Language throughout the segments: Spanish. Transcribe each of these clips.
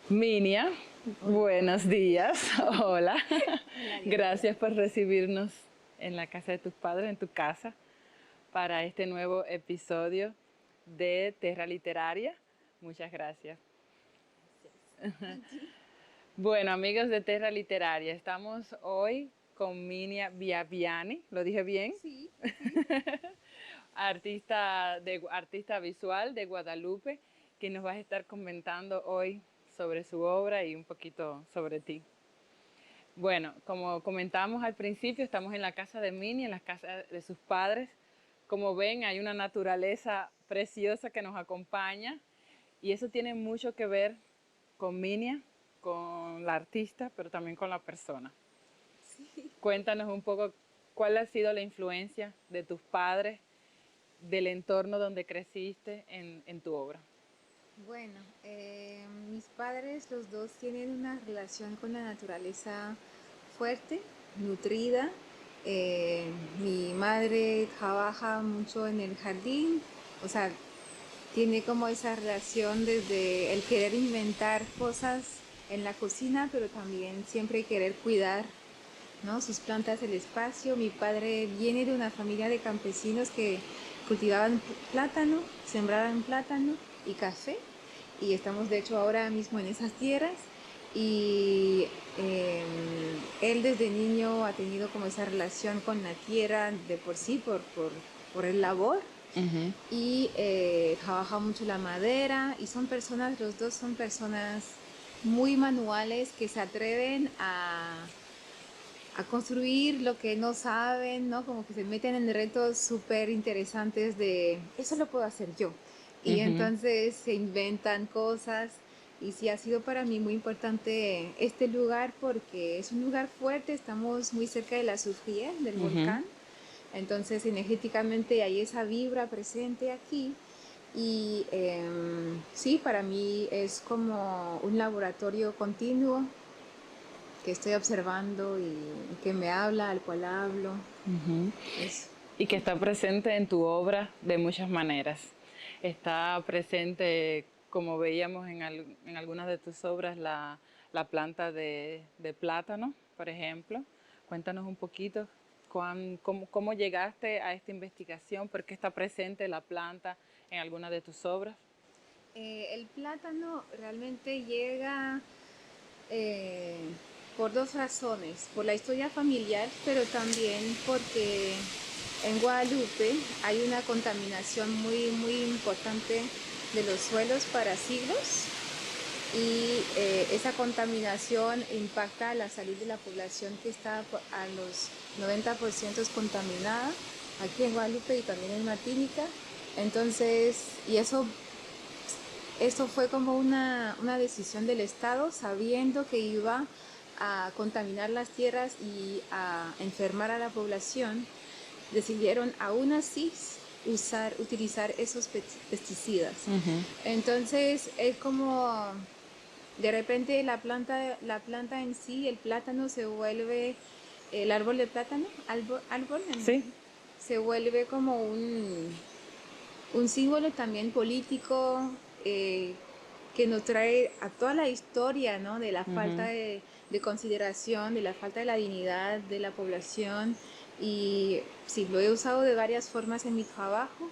Minia, buenos días, hola. Gracias por recibirnos en la casa de tus padres, en tu casa, para este nuevo episodio de Terra Literaria. Muchas gracias. Bueno, amigos de Terra Literaria, estamos hoy con Minia Biabiani, ¿lo dije bien? Sí, sí. Artista visual de Guadalupe, que nos va a estar comentando hoy sobre su obra y un poquito sobre ti. Bueno, como comentábamos al principio, estamos en la casa de Minnie, en la casa de sus padres. Como ven, hay una naturaleza preciosa que nos acompaña y eso tiene mucho que ver con Minnie, con la artista, pero también con la persona. Sí. Cuéntanos un poco cuál ha sido la influencia de tus padres, del entorno donde creciste en tu obra. Bueno, mis padres, los dos, tienen una relación con la naturaleza fuerte, nutrida. Mi madre trabaja mucho en el jardín, o sea, tiene como esa relación desde el querer inventar cosas en la cocina, pero también siempre querer cuidar, ¿no?, sus plantas, el espacio. Mi padre viene de una familia de campesinos que cultivaban plátano, sembraban plátano y café, y estamos de hecho ahora mismo en esas tierras. Y él desde niño ha tenido como esa relación con la tierra de por sí, por el labor, y trabaja mucho la madera, y son personas, los dos son personas muy manuales que se atreven a construir lo que no saben, ¿no? Como que se meten en retos súper interesantes de, eso lo puedo hacer yo. Y entonces se inventan cosas. Y sí, ha sido para mí muy importante este lugar porque es un lugar fuerte, estamos muy cerca de la Soufrière, del volcán. Entonces energéticamente hay esa vibra presente aquí. Y sí, para mí es como un laboratorio continuo que estoy observando y que me habla, al cual hablo. Eso. Y que está presente en tu obra de muchas maneras. Está presente, como veíamos en algunas de tus obras, la planta de plátano, por ejemplo. Cuéntanos un poquito cómo llegaste a esta investigación, por qué está presente la planta en alguna de tus obras. El plátano realmente llega eh, por dos razones, por la historia familiar, pero también porque en Guadalupe hay una contaminación muy, muy importante de los suelos para siglos, y esa contaminación impacta la salud de la población, que está a los 90% contaminada aquí en Guadalupe y también en Martinica. Entonces, y eso fue como una decisión del Estado, sabiendo que iba a contaminar las tierras y a enfermar a la población. Decidieron aún así utilizar esos pesticidas. Entonces es como de repente la planta en sí, el plátano se vuelve, el árbol de plátano, Sí. se vuelve como un símbolo también político, eh, que nos trae a toda la historia, ¿no?, de la falta de consideración, de la falta de la dignidad de la población. Y sí, lo he usado de varias formas en mi trabajo.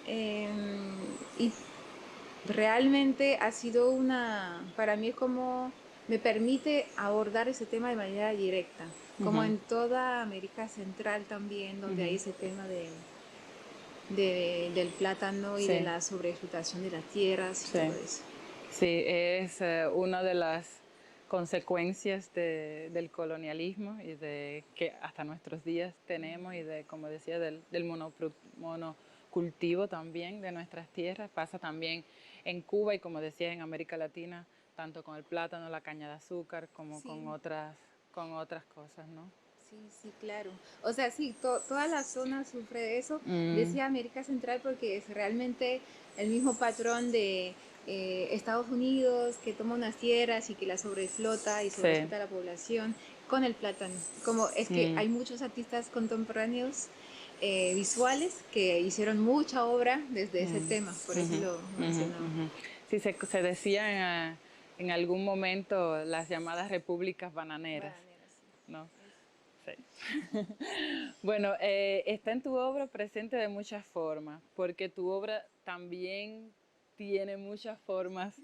eh, y realmente ha sido para mí, como me permite abordar ese tema de manera directa, como en toda América Central también, donde hay ese tema del plátano y de Sí. la sobreexplotación de las tierras y todo Sí, eso. sí, es una de las consecuencias del colonialismo y de que hasta nuestros días tenemos y de, como decía, del monocultivo también de nuestras tierras. Pasa también en Cuba y, como decía, en América Latina, tanto con el plátano, la caña de azúcar, como Sí, con otras cosas, ¿no? sí, sí, claro. O sea, sí, toda la zona sufre de eso. Decía América Central porque es realmente el mismo patrón de Estados Unidos, que toma unas tierras y que la sobreexplota y Sí. sobreexplota a la población con el plátano. Como es que hay muchos artistas contemporáneos visuales que hicieron mucha obra desde ese tema, por eso lo mencionaba. Sí, se decía en algún momento las llamadas repúblicas bananeras, Bananera, sí. ¿no? Eso. Sí. Bueno, está en tu obra presente de muchas formas, porque tu obra también tiene muchas formas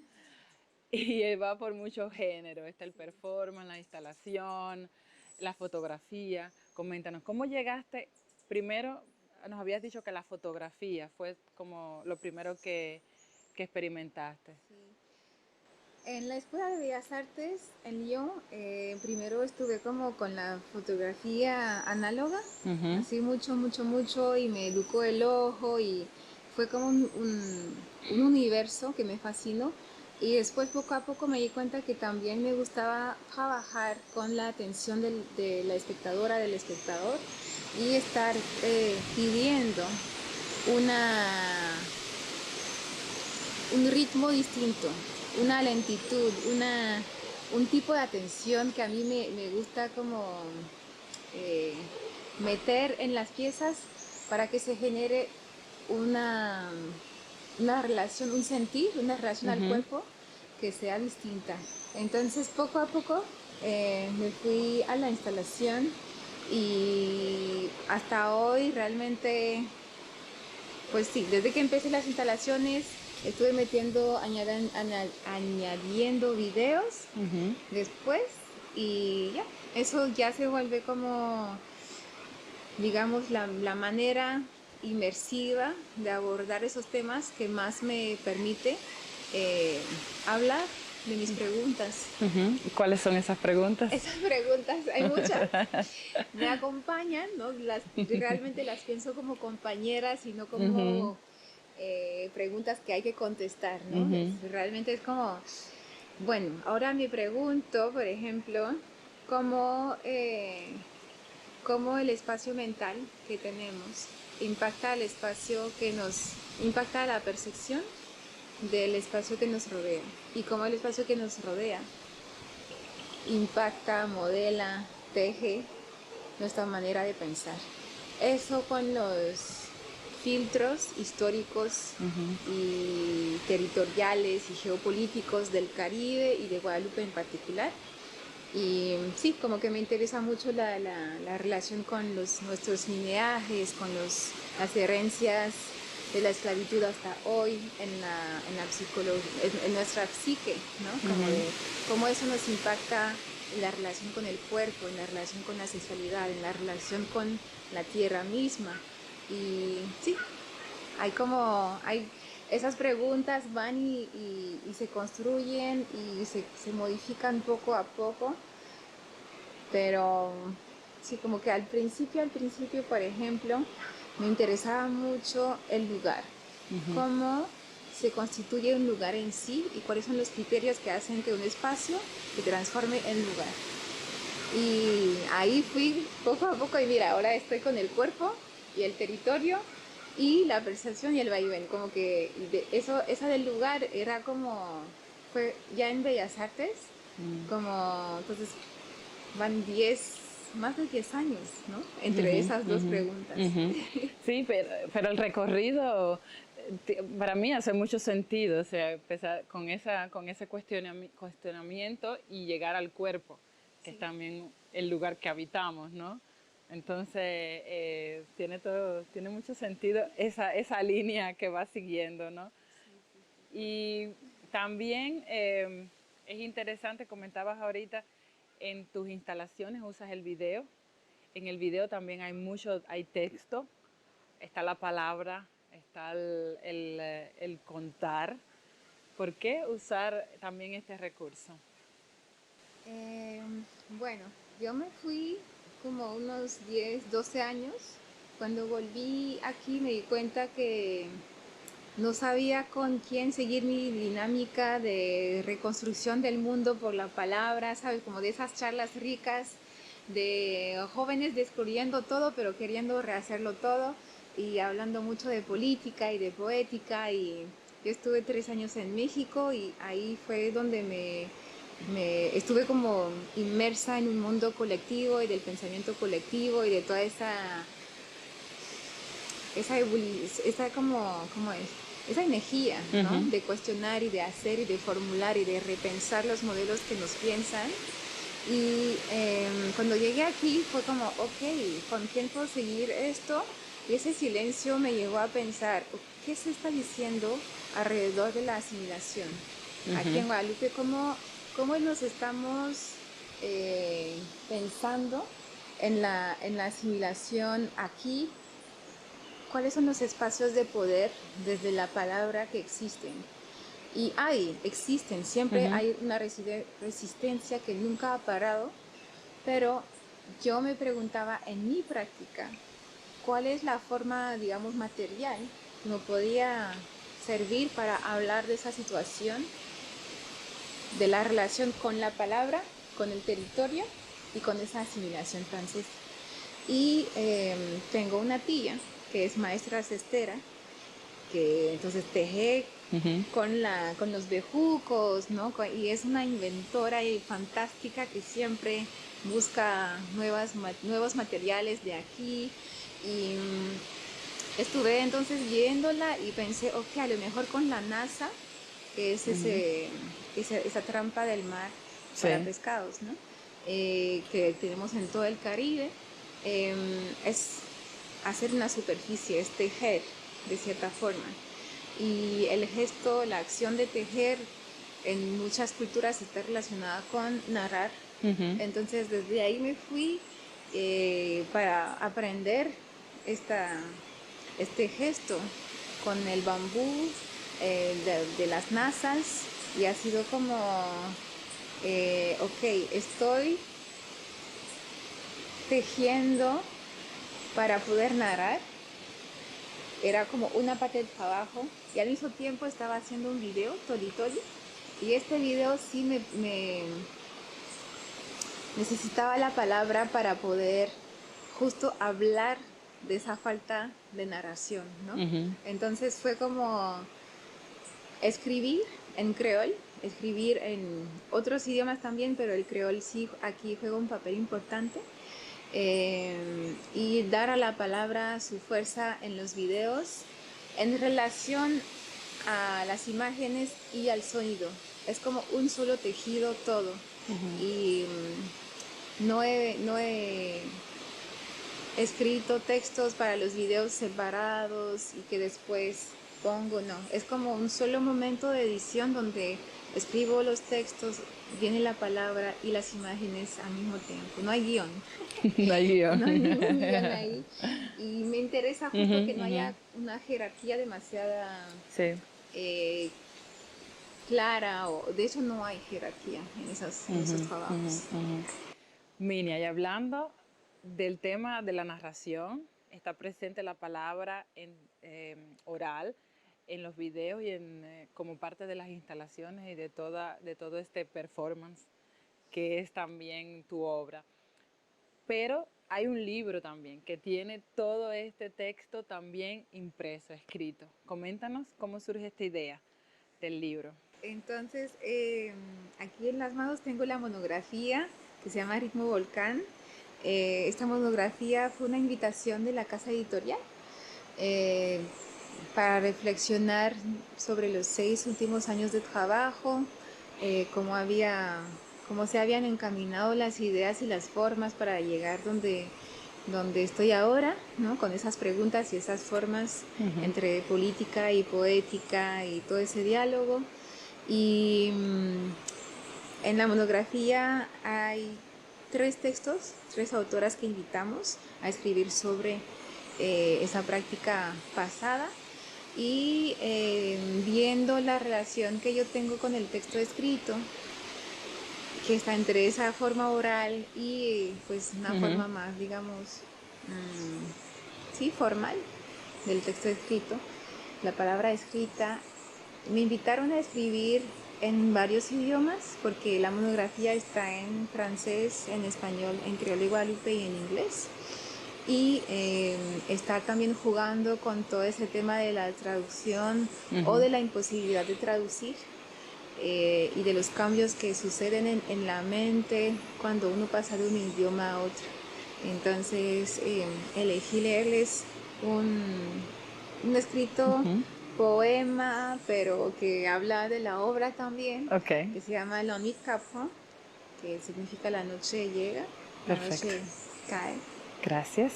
y va por muchos géneros. Está el Sí. performance, la instalación, la fotografía. Coméntanos, ¿cómo llegaste? Primero, nos habías dicho que la fotografía fue como lo primero que experimentaste. Sí. En la Escuela de Bellas Artes en Lyon, primero estuve como con la fotografía análoga, Ujú, así mucho, mucho, mucho, y me educó el ojo y fue como un universo que me fascinó. Y después poco a poco me di cuenta que también me gustaba trabajar con la atención de la espectadora, del espectador, y estar pidiendo una un ritmo distinto, una lentitud, un tipo de atención que a mí me gusta como eh, meter en las piezas para que se genere una, una relación, un sentir, una relación al ujú. cuerpo que sea distinta. Entonces poco a poco me fui a la instalación y hasta hoy realmente pues sí, desde que empecé las instalaciones estuve añadiendo videos Ujú. después y ya, eso ya se vuelve como, digamos, la manera inmersiva de abordar esos temas que más me permite eh, hablar de mis preguntas. Ujú. ¿Cuáles son esas preguntas? Esas preguntas, hay muchas, me acompañan, ¿no? Realmente las pienso como compañeras y no Ujú, como preguntas que hay que contestar, ¿no? ujú, Realmente es como, bueno, ahora me pregunto, por ejemplo, cómo, cómo el espacio mental que tenemos impacta al espacio que nos impacta la percepción del espacio que nos rodea y cómo el espacio que nos rodea impacta, modela, teje nuestra manera de pensar. Eso con los filtros históricos ujú. y territoriales y geopolíticos del Caribe y de Guadalupe en particular. Y sí, como que me interesa mucho la relación con nuestros lineajes, con las herencias de la esclavitud hasta hoy en la psicología, en nuestra psique, ¿no? Como de cómo eso nos impacta en la relación con el cuerpo, en la relación con la sexualidad, en la relación con la tierra misma. Y sí, hay como, hay, esas preguntas van y se construyen y se modifican poco a poco, pero sí, como que al principio, por ejemplo, me interesaba mucho el lugar, cómo se constituye un lugar en sí y cuáles son los criterios que hacen que un espacio se transforme en lugar. Y ahí fui poco a poco y mira, ahora estoy con el cuerpo y el territorio y la percepción y el vaivén, como que eso, esa del lugar era como, fue ya en Bellas Artes, como, entonces van 10 más de 10 años, ¿no? Entre Ujú, esas dos ujú, preguntas. ujú. Sí, pero el recorrido para mí hace mucho sentido, o sea, empezar con ese cuestionamiento y llegar al cuerpo, que es Sí, también el lugar que habitamos, ¿no? Entonces, tiene mucho sentido esa línea que va siguiendo, ¿no? sí, sí, sí. Y también es interesante, comentabas ahorita, en tus instalaciones usas el video. En el video también hay texto, está la palabra, está el contar. ¿Por qué usar también este recurso? Eh, bueno, yo me fui como unos 10 12 años. Cuando volví aquí me di cuenta que no sabía con quién seguir mi dinámica de reconstrucción del mundo por la palabra, ¿sabes? Como de esas charlas ricas de jóvenes descubriendo todo, pero queriendo rehacerlo todo y hablando mucho de política y de poética. Y yo estuve 3 años en México y ahí fue donde me estuve como inmersa en un mundo colectivo y del pensamiento colectivo y de toda esa como, ¿cómo es? esa energía, ¿no? Ujú. De cuestionar y de hacer y de formular y de repensar los modelos que nos piensan. Y cuando llegué aquí fue como, ok, ¿con quién puedo seguir esto? Y ese silencio me llevó a pensar, ¿qué se está diciendo alrededor de la asimilación? Aquí Ujú. en Guadalupe, ¿cómo nos estamos pensando en la asimilación aquí? ¿Cuáles son los espacios de poder desde la palabra que existen? Y existen, siempre Ujú. hay una resistencia que nunca ha parado, pero yo me preguntaba en mi práctica, ¿cuál es la forma, digamos, material que me podía servir para hablar de esa situación, de la relación con la palabra, con el territorio y con esa asimilación francesa? Y tengo una tía que es maestra cestera, que entonces teje Ujú. con los bejucos, ¿no? Y es una inventora y fantástica que siempre busca nuevos materiales de aquí. Y estuve entonces viéndola y pensé, ok, a lo mejor con la NASA, que es Ujú. esa trampa del mar para Sí. pescados, ¿no? Que tenemos en todo el Caribe, es hacer una superficie, es tejer de cierta forma. Y el gesto, la acción de tejer en muchas culturas está relacionada con narrar. Ujú. Entonces desde ahí me fui para aprender esta, este gesto con el bambú de las nasas, y ha sido como, ok, estoy tejiendo para poder narrar. Era como una parte del trabajo y al mismo tiempo estaba haciendo un video, Toli Toli, y este video sí me necesitaba la palabra para poder justo hablar de esa falta de narración, ¿no? Ujú. Entonces fue como escribir en creol, escribir en otros idiomas también, pero el creol sí aquí juega un papel importante. Y dar a la palabra su fuerza en los videos en relación a las imágenes y al sonido. Es como un solo tejido todo. Y no he escrito textos para los videos separados y que después pongo, no. Es como un solo momento de edición donde escribo los textos, viene la palabra y las imágenes al mismo tiempo. No hay guión. No hay guión. No hay ningún guión ahí. Y me interesa Ujú. justo que no Ujú. haya una jerarquía demasiada Sí. eh, clara, o de hecho no hay jerarquía en esos Ujú. Ujú. trabajos. Ujú. Minia, y hablando del tema de la narración, está presente la palabra oral en los videos y como parte de las instalaciones y de todo este performance que es también tu obra. Pero hay un libro también que tiene todo este texto también impreso, escrito. Coméntanos cómo surge esta idea del libro. Entonces, aquí en las manos tengo la monografía que se llama Ritmo Volcán. Esta monografía fue una invitación de la casa editorial eh, para reflexionar sobre los 6 últimos años de trabajo, cómo cómo se habían encaminado las ideas y las formas para llegar donde estoy ahora, ¿no? Con esas preguntas y esas formas Ujú. entre política y poética y todo ese diálogo. Y en la monografía hay 3 textos, 3 autoras que invitamos a escribir sobre esa práctica pasada, y viendo la relación que yo tengo con el texto escrito, que está entre esa forma oral y pues una Ujú. forma más, digamos, sí, formal del texto escrito, la palabra escrita. Me invitaron a escribir en varios idiomas porque la monografía está en francés, en español, en creol de Guadalupe y en inglés. Y está también jugando con todo ese tema de la traducción o Ujú. de la imposibilidad de traducir, y de los cambios que suceden en la mente cuando uno pasa de un idioma a otro. Entonces elegí leerles un escrito Ujú. poema, pero que habla de la obra también, Ok, que se llama La Nuit Capron, que significa la noche llega, la perfecto. noche cae. Gracias.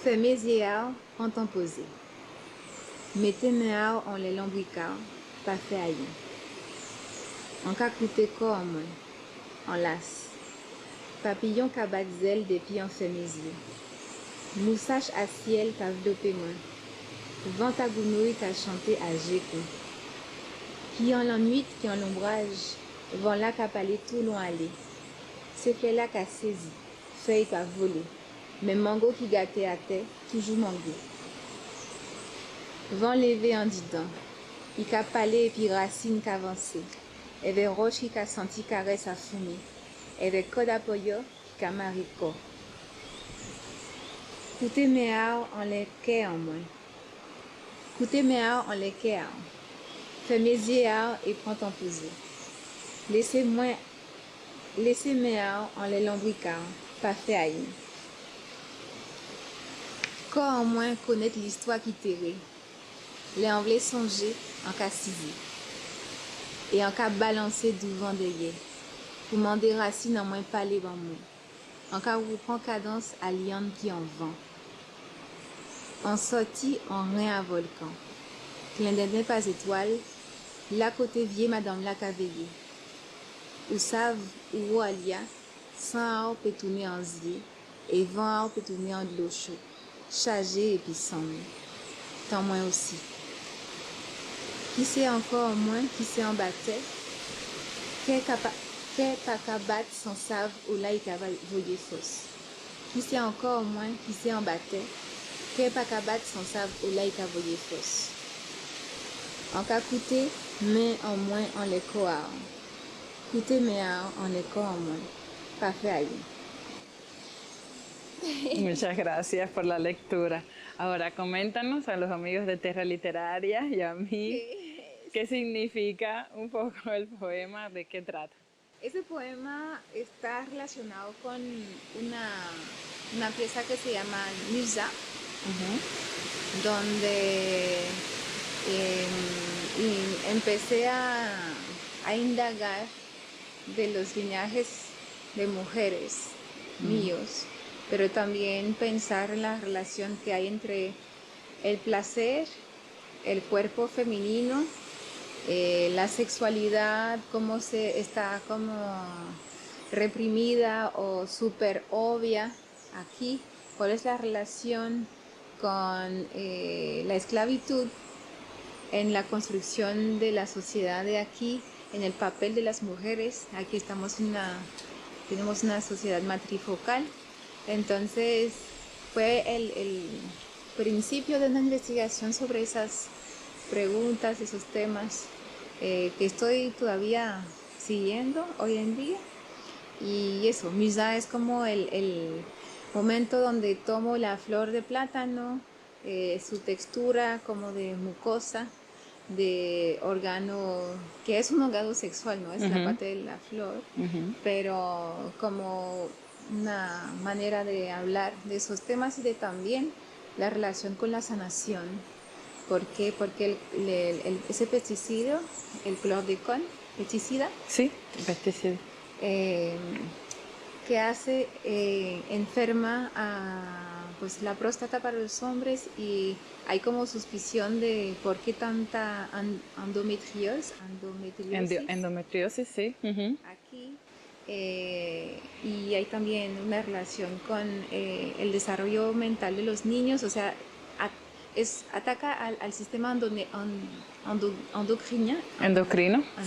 Fais mes yeux en temps posé. Mettez mes en les lambricards, pas fait aïe. En cas coûté corps en moins, en las. Papillon cabat zèle des pieds en fait mes yeux. Moussage à ciel qu'a vlopé moins. Vent à gounouille qu'a chanté à géco. Qui en l'ennui, qui en l'ombrage, vent là qu'a palé tout long allé. C'est fait là qu'a saisi, feuille qu'a volé. Mais mango qui gâtait à terre, toujours mango. Vent levé en dedans, il qu'a palé et puis racine qu'avancé. Et vers roche qui qu'a senti caresse à fumer. Et vers code à poyo qui qu'a marico. Coûtez mes en les quais en moins. Coûtez mes en les quais en. Fais mes yeux et prends ton posé. Laissez-moi, laissez mes en les lambricards, pas fait haïr. Quoi en moins connaître l'histoire qui t'errait. Les envelés songer en cas ciser. Et en cas balancer du vent d'œillet. Pour m'en déraciner en moins parler en moi. En cas où prend cadence à liane qui en vent. En sorti en rien à volcan. Clin d'œil pas étoile. La côté vieille madame la veillé. Ou savent ou alia. Sans peut tourner en zier. Et vent peut tourner en de l'eau chaude. Chargé et puis sans tant moins aussi. Qui sait encore moins, qui sait en battait, qu'est pas qu'à battre sans save ou là il va voyer fausse. Qui sait encore moins, qui sait en battait, qu'est pas qu'à battre sans save ou là il va voyer fausse. En cas coûter, mais en moins en les coa. Coûter mais en les coa en moins. Pas fait aïe. Muchas gracias por la lectura. Ahora, coméntanos a los amigos de Terra Literaria y a mí qué significa un poco el poema, de qué trata. Ese poema está relacionado con una pieza que se llama Musa, donde empecé a indagar de los linajes de mujeres míos, pero también pensar en la relación que hay entre el placer, el cuerpo femenino, la sexualidad, cómo se está como reprimida o súper obvia aquí, cuál es la relación con la esclavitud en la construcción de la sociedad de aquí, en el papel de las mujeres. Aquí tenemos una sociedad matrifocal, entonces fue el principio de una investigación sobre esas preguntas, esos temas que estoy todavía siguiendo hoy en día. Y eso, Musa es como el momento donde tomo la flor de plátano, su textura como de mucosa, de órgano, que es un órgano sexual, no es la parte de la flor, pero como una manera de hablar de esos temas y de también la relación con la sanación. ¿Por qué? Porque ese pesticida, el clordecón, pesticida, Sí, pesticida. que hace enferma a pues la próstata para los hombres y hay como suspicion de por qué tanta endometriosis Endometriosis, sí. aquí y hay también una relación con el desarrollo mental de los niños, o sea, ataca al sistema endocrino,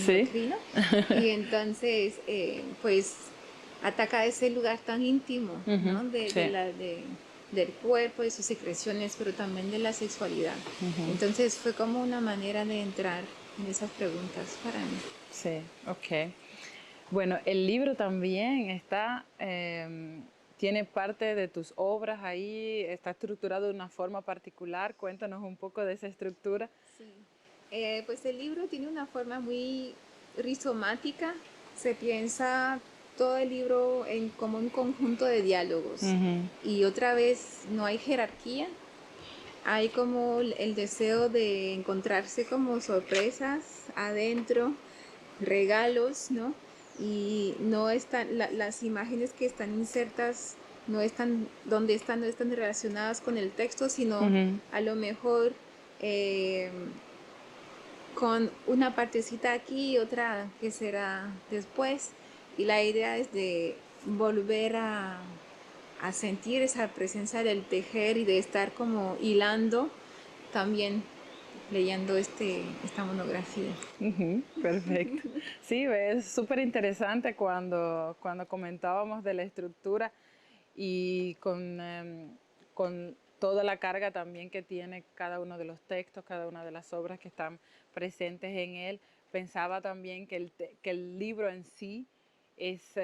Sí. y entonces pues ataca ese lugar tan íntimo, ¿no? Del cuerpo, de sus secreciones, pero también de la sexualidad. Entonces fue como una manera de entrar en esas preguntas para mí. Sí, ok. Bueno, el libro también tiene parte de tus obras ahí, está estructurado de una forma particular. Cuéntanos un poco de esa estructura. Sí. Pues el libro tiene una forma muy rizomática. Se piensa todo el libro como un conjunto de diálogos. Y otra vez no hay jerarquía. hay como el deseo de encontrarse como sorpresas adentro, regalos, ¿no? Y no están, las imágenes que están insertas no están, donde están, no están relacionadas con el texto, sino Ujú. a lo mejor eh, con una partecita aquí y otra que será después. Y la idea es de volver a sentir esa presencia del tejer y de estar como hilando también leyendo esta monografía. Ujú, perfecto. Sí, es súper interesante cuando comentábamos de la estructura y con toda la carga también que tiene cada uno de los textos, cada una de las obras que están presentes en él. Pensaba también que que el libro en sí es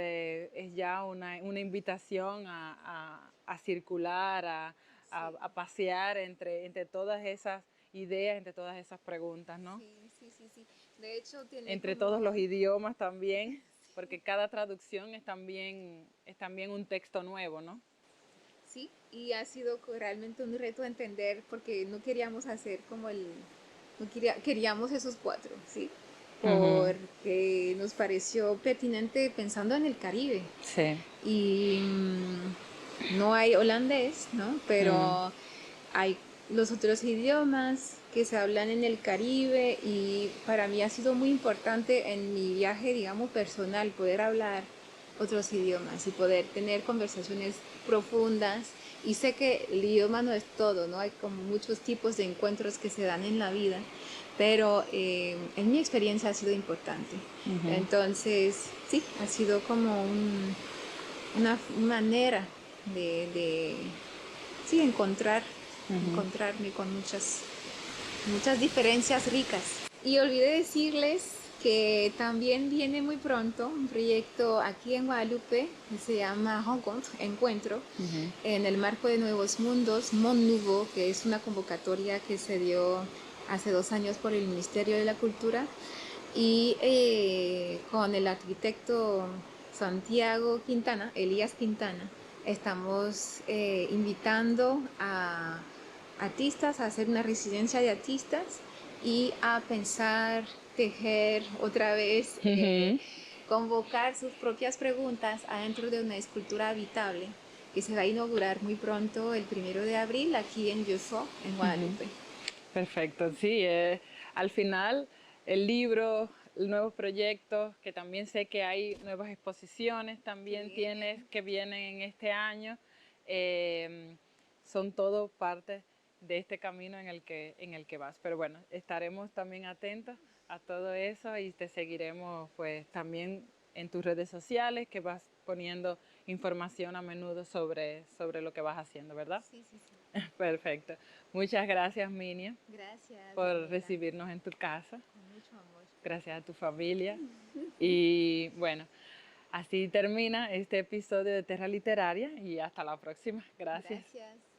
ya una invitación a circular, Sí, a pasear entre todas esas ideas, entre todas esas preguntas, ¿no? sí. De hecho, tiene Entre todos los como... idiomas también, porque cada traducción es también un texto nuevo, ¿no? Sí, y ha sido realmente un reto entender porque no queríamos hacer como queríamos esos cuatro, ¿sí? Ujú. Porque nos pareció pertinente pensando en el Caribe. Sí. Y no hay holandés, ¿no? Mm. Pero hay los otros idiomas que se hablan en el Caribe y para mí ha sido muy importante en mi viaje, digamos, personal, poder hablar otros idiomas y poder tener conversaciones profundas. Y sé que el idioma no es todo, ¿no? Hay como muchos tipos de encuentros que se dan en la vida, pero en mi experiencia ha sido importante. Ujú. Entonces, sí, ha sido como una manera de sí, Ujú. encontrarme con muchas diferencias ricas. Y olvidé decirles que también viene muy pronto un proyecto aquí en Guadalupe que se llama Rencontre, Encuentro, Ujú. en el marco de Nuevos Mundos, Monde Nouveau, que es una convocatoria que se dio hace 2 años por el Ministerio de la Cultura y con el arquitecto Santiago Quintana, Elías Quintana, estamos invitando a artistas a hacer una residencia de artistas y a pensar, tejer otra vez, Ujú. convocar sus propias preguntas adentro de una escultura habitable que se va a inaugurar muy pronto el 1 de abril aquí en Yusó, en Ujú. Guadalupe. Perfecto, sí. Al final, el libro, nuevos proyectos, que también sé que hay nuevas exposiciones, Qué también tienes bien. que vienen en este año, eh, son todo parte de este camino en el que vas. Pero bueno, estaremos también atentos a todo eso y te seguiremos pues también en tus redes sociales, que vas poniendo información a menudo sobre lo que vas haciendo, ¿verdad? Sí. Perfecto. Muchas gracias, Minia, Gracias, por Daniela. recibirnos en tu casa. Con mucho amor. Gracias a tu familia. Y bueno, así termina este episodio de Terra Literaria y hasta la próxima. Gracias. Gracias.